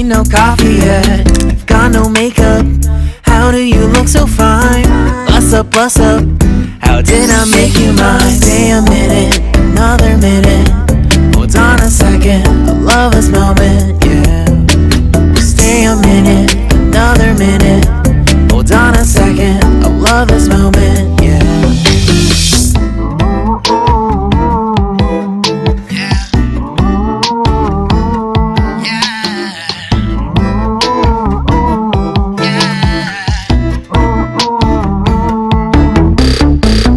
no coffee yet, you've got no makeup. How do you look so fine? Bust up, how did I make you mine? Stay a minute, another minute. Hold on a second, I love this moment, yeah. Stay a minute, another minute. Hold on a second, I love this moment, yeah.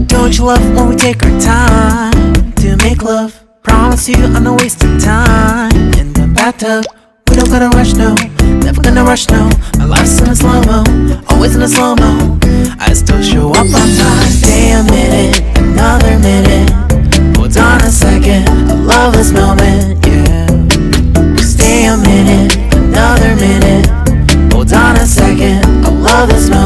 Don't you love when we take our time to make love? Promise you I'm not wasting time in the bathtub. We don't gotta rush, no, never gonna rush, no. My life's in a slow-mo, always in a slow-mo. I still show up on time. Stay a minute, another minute. Hold on a second, I love this moment, yeah. Stay a minute, another minute. Hold on a second, I love this moment.